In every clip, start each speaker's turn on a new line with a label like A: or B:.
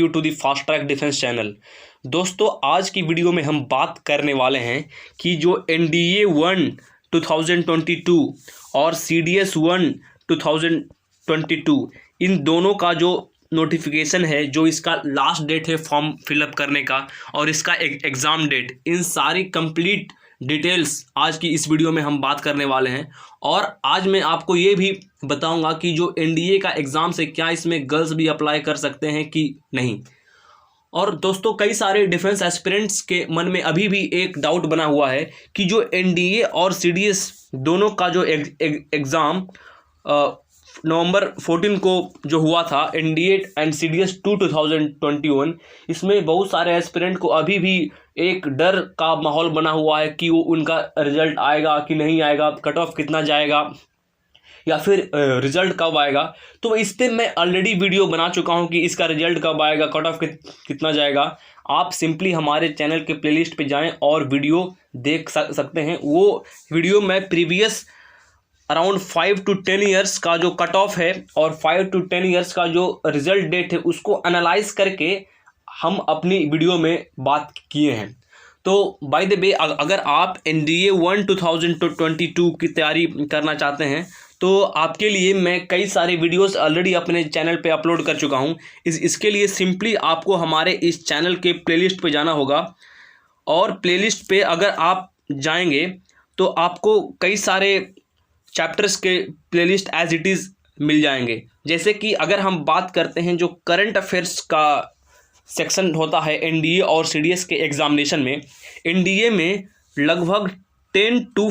A: You to the fast track defence channel. दोस्तों, आज की वीडियो में हम बात करने वाले हैं कि जो NDA 1 2022 और CDS 1 2022 इन दोनों का जो नोटिफिकेशन है, जो इसका लास्ट डेट है फॉर्म फिलअप करने का और इसका एग्ज़ाम डेट, इन सारी कंप्लीट डिटेल्स आज की इस वीडियो में हम बात करने वाले हैं। और आज मैं आपको ये भी बताऊंगा कि जो NDA का एग्ज़ाम से क्या इसमें गर्ल्स भी अप्लाई कर सकते हैं कि नहीं। और दोस्तों, कई सारे डिफेंस एस्पिरेंट्स के मन में अभी भी एक डाउट बना हुआ है कि जो NDA और CDS दोनों का जो एग्ज़ाम नवंबर 14 को जो हुआ था, NDA एंड CDS 2 2021, इसमें बहुत सारे एस्पिरेंट को अभी भी एक डर का माहौल बना हुआ है कि वो उनका रिजल्ट आएगा कि नहीं आएगा, कट ऑफ कितना जाएगा या फिर रिजल्ट कब आएगा। तो इस पर मैं ऑलरेडी वीडियो बना चुका हूं कि इसका रिजल्ट कब आएगा, कट ऑफ कितना जाएगा। आप सिंपली हमारे चैनल के प्लेलिस्ट पे जाएं और वीडियो देख सकते हैं। वो वीडियो मैं प्रीवियस अराउंड 5 to 10 ईयर्स का जो कट ऑफ है और 5 to 10 ईयर्स का जो रिजल्ट डेट है उसको एनालाइज करके हम अपनी वीडियो में बात किए हैं। तो बाय द वे, अगर आप NDA 1 2022 की तैयारी करना चाहते हैं तो आपके लिए मैं कई सारे वीडियोस ऑलरेडी अपने चैनल पे अपलोड कर चुका हूं। इसके लिए सिंपली आपको हमारे इस चैनल के प्लेलिस्ट पे जाना होगा और प्लेलिस्ट पे अगर आप जाएंगे तो आपको कई सारे चैप्टर्स के प्लेलिस्ट एज इट इज़ मिल जाएंगे। जैसे कि अगर हम बात करते हैं जो करंट अफेयर्स का सेक्शन होता है NDA और CDS के एग्जामिनेशन में, NDA में लगभग 10 to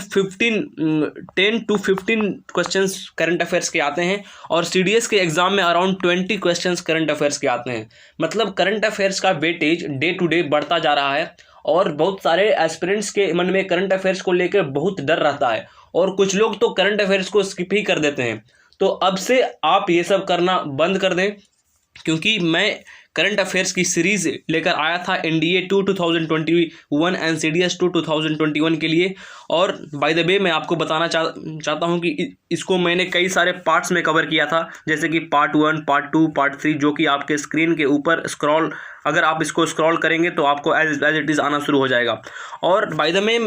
A: 15 क्वेश्चंस करंट अफेयर्स के आते हैं और CDS के एग्ज़ाम में अराउंड 20 क्वेश्चंस करंट अफेयर्स के आते हैं। मतलब करंट अफेयर्स का वेटेज डे टू डे बढ़ता जा रहा है और बहुत सारे एस्पिरेंट्स के मन में करंट अफेयर्स को लेकर बहुत डर रहता है और कुछ लोग तो करंट अफेयर्स को स्किप ही कर देते हैं। तो अब से आप ये सब करना बंद कर दें, क्योंकि मैं करंट अफेयर्स की सीरीज़ लेकर आया था NDA 2 2021 एंड CDS 2 2021 के लिए। और बाय द वे, मैं आपको बताना चाहता हूं कि इसको मैंने कई सारे पार्ट्स में कवर किया था, जैसे कि पार्ट 1, पार्ट 2, पार्ट 3, जो कि आपके स्क्रीन के ऊपर स्क्रॉल, अगर आप इसको स्क्रॉल करेंगे तो आपको एज इट इज़ आना शुरू हो जाएगा। और बाय द वे,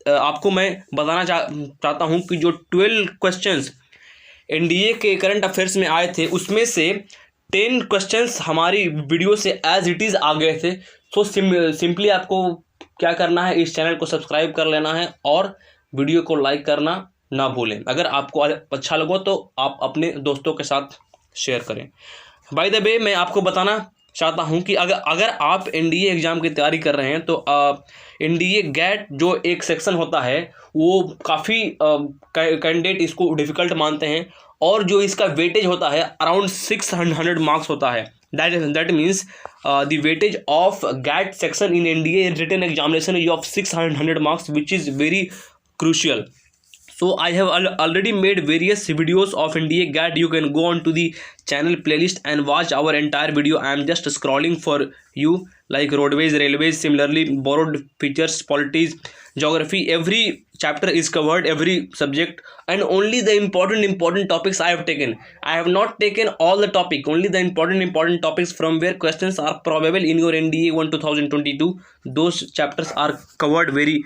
A: आपको मैं बताना चाहता हूं कि जो 12 क्वेश्चंस NDA के करंट अफेयर्स में आए थे उसमें से 10 क्वेश्चंस हमारी वीडियो से एज इट इज़ आ गए थे। सो सिंपली आपको क्या करना है, इस चैनल को सब्सक्राइब कर लेना है और वीडियो को लाइक करना ना भूलें। अगर आपको अच्छा लगा तो आप अपने दोस्तों के साथ शेयर करें। बाय द वे, मैं आपको बताना चाहता हूं कि अगर आप NDA एग्ज़ाम की तैयारी कर रहे हैं तो NDA GAT जो एक सेक्शन होता है वो काफ़ी कैंडिडेट इसको डिफ़िकल्ट मानते हैं और जो इसका वेटेज होता है अराउंड 600 मार्क्स होता है। That means the weightage of GAT section in NDA written examination is of 600 marks, which is very crucial. So I have already made various videos of NDA GAT. You can go on to the channel playlist and watch our entire video. I am just scrolling for you, like roadways, railways, similarly borrowed features, polities, geography. Every chapter is covered, every subject, and only the important topics I have taken. I have not taken all the topic, only the important topics from where questions are probable in your NDA 1 2022. Those chapters are covered very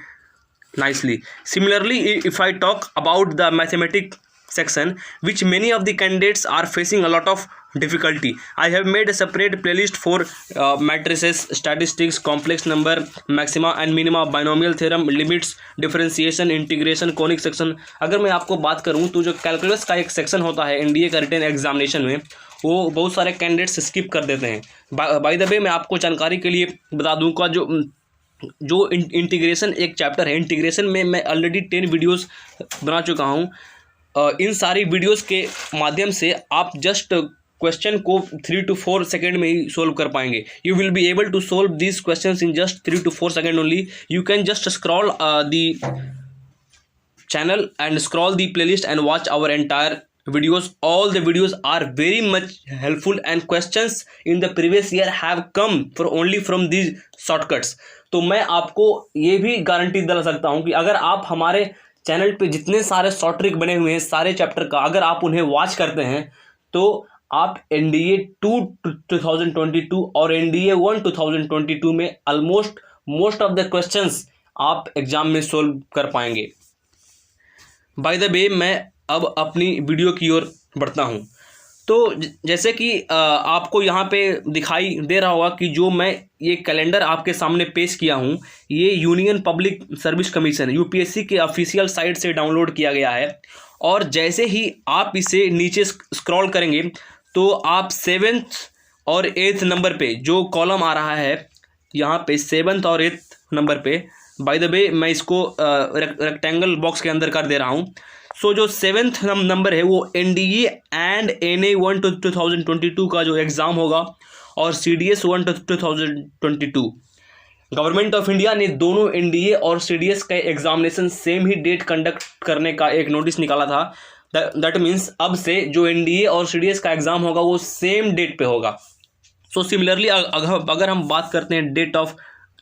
A: nicely. Similarly, if I talk about the mathematics section, which many of the candidates are facing a lot of difficulty, I have made a separate playlist for matrices, statistics, complex number, maxima and minima, binomial theorem, limits, differentiation, integration, conic section. अगर मैं आपको बात करूं तो जो calculus का एक section होता है NDA का रिटन एग्जामिनेशन में, वो बहुत सारे कैंडिडेट्स स्किप कर देते हैं। बाय द वे, मैं आपको जानकारी के लिए बता दूंगा जो इंटीग्रेशन एक चैप्टर है, इंटीग्रेशन में मैं ऑलरेडी 10 वीडियोस बना चुका हूं। इन सारी वीडियोस के माध्यम से आप जस्ट क्वेश्चन को 3 to 4 सेकेंड में ही सोल्व कर पाएंगे। You will be able to solve this questions in just 3 to 4 second only. You can just scroll the channel and scroll the playlist and watch our entire videos. All the videos are very much helpful and questions in the previous year have come only from these shortcuts. तो मैं आपको ये भी guarantee दिला सकता हूँ कि अगर आप हमारे चैनल पे जितने सारे शॉर्ट ट्रिक बने हुए हैं सारे चैप्टर का, अगर आप उन्हें वॉच करते हैं तो आप NDA 2 2022 और NDA 1 2022 में almost most of the questions आप एग्जाम में सोल्व कर पाएंगे। बाय द वे, मैं अब अपनी वीडियो की ओर बढ़ता हूँ। तो जैसे कि आपको यहाँ पे दिखाई दे रहा होगा कि जो मैं ये कैलेंडर आपके सामने पेश किया हूँ, ये union public service commission UPSC के ऑफिशियल साइट से डाउनलोड किया गया है। और जैसे ही आप इसे नीचे स्क्रॉल करेंगे तो आप 7th और 8th नंबर पे जो कॉलम आ रहा है, यहाँ पे 7th और 8th नंबर पे, बाय द वे मैं इसको रेक्टेंगल बॉक्स के अंदर कर दे रहा हूँ। सो जो 7th नंबर है वो NDA एंड NA 1 2022 का जो एग्ज़ाम होगा और CDS 1 2022। गवर्नमेंट ऑफ इंडिया ने दोनों NDA और CDS का एग्जामिनेशन सेम ही डेट कंडक्ट करने का एक नोटिस निकाला था। दैट मीन्स अब से जो NDA और CDS का एग्ज़ाम होगा वो सेम डेट पे होगा। सो सिमिलरली अगर हम बात करते हैं डेट ऑफ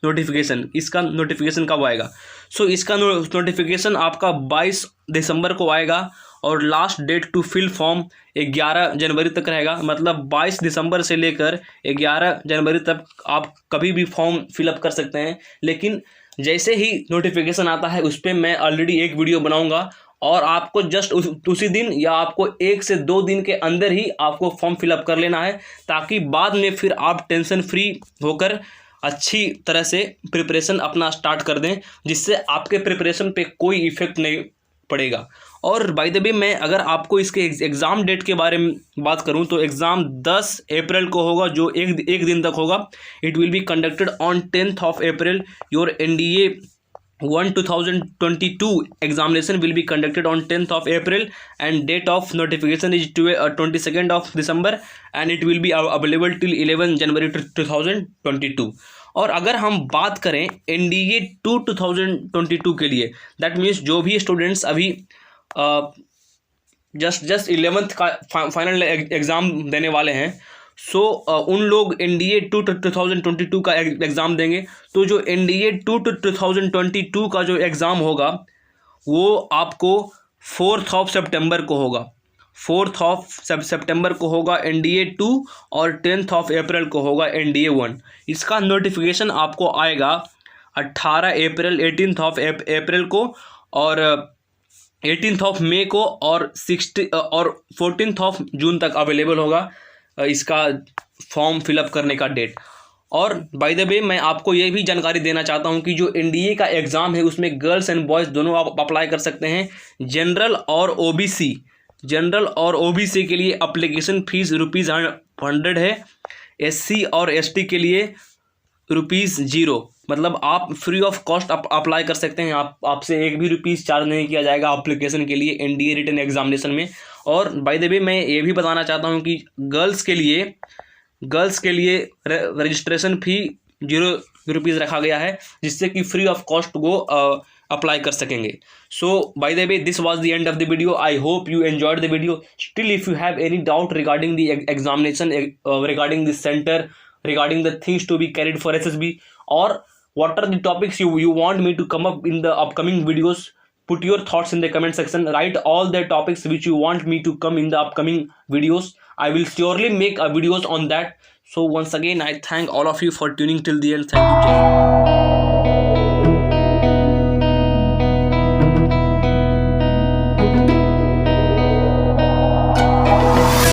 A: नोटिफिकेशन, इसका नोटिफिकेशन कब आएगा? सो इसका नोटिफिकेशन आपका 22 दिसंबर को आएगा और last date to fill form 11 जनवरी तक रहेगा। मतलब 22 दिसंबर से लेकर 11 जनवरी तक आप कभी भी फॉर्म फिलअप कर सकते हैं। लेकिन जैसे ही नोटिफिकेशन आता है उस पर मैं ऑलरेडी एक वीडियो बनाऊंगा और आपको जस्ट उसी दिन या आपको 1 से 2 दिन के अंदर ही आपको फॉर्म फिलअप कर लेना है, ताकि बाद में फिर आप टेंशन फ्री होकर अच्छी तरह से प्रिपरेशन अपना स्टार्ट कर दें, जिससे आपके प्रिपरेशन पे कोई इफ़ेक्ट नहीं पड़ेगा। और बाय द वे, मैं अगर आपको इसके एग्ज़ाम डेट के बारे में बात करूं तो एग्ज़ाम 10 अप्रैल को होगा, जो एक दिन तक होगा। It will be conducted on 10th of April। Your NDA 1 2022 examination will be conducted on 10th of April and date of notification is 22nd of December and it will be available till 11 January 2022। और अगर हम बात करें NDA 2 2022 के लिए, that means जो भी students अभी जस्ट 11th का फाइनल एग्ज़ाम देने वाले हैं, सो उन लोग NDA 2 2022 का एग्ज़ाम देंगे। तो जो NDA 2 2022 का जो एग्ज़ाम होगा वो आपको 4th of September को होगा। 4th of September को होगा NDA 2 और 10th of April को होगा NDA 1। इसका नोटिफिकेशन आपको आएगा 18 अप्रैल 18th of April को और 18th of May को और 14th of June तक अवेलेबल होगा इसका फॉर्म फिलअप करने का डेट। और बाय द वे, मैं आपको ये भी जानकारी देना चाहता हूँ कि जो NDA का एग्ज़ाम है उसमें गर्ल्स एंड बॉयज़ दोनों आप अप्लाई कर सकते हैं। जनरल और OBC के लिए अप्लीकेशन फ़ीस ₹100 है। SC और ST के लिए ₹0। मतलब आप फ्री ऑफ कॉस्ट अप्लाई कर सकते हैं। आपसे एक भी रुपीज़ चार्ज नहीं किया जाएगा एप्लीकेशन के लिए NDA रिटन एग्जामिनेशन में। और बाय द वे, मैं ये भी बताना चाहता हूँ कि गर्ल्स के लिए रजिस्ट्रेशन फ़ी ₹0 रखा गया है, जिससे कि फ्री ऑफ कॉस्ट वो अप्लाई कर सकेंगे। So by the way, this was the end of the video. I hope you enjoyed the video. Still if you have any doubt regarding the examination, regarding the centre, regarding the things to be carried for SSB, or what are the topics you want me to come up in the upcoming videos, put your thoughts in the comment section. Write all the topics which you want me to come in the upcoming videos. I will surely make videos on that. So once again, I thank all of you for tuning till the end. Thank you.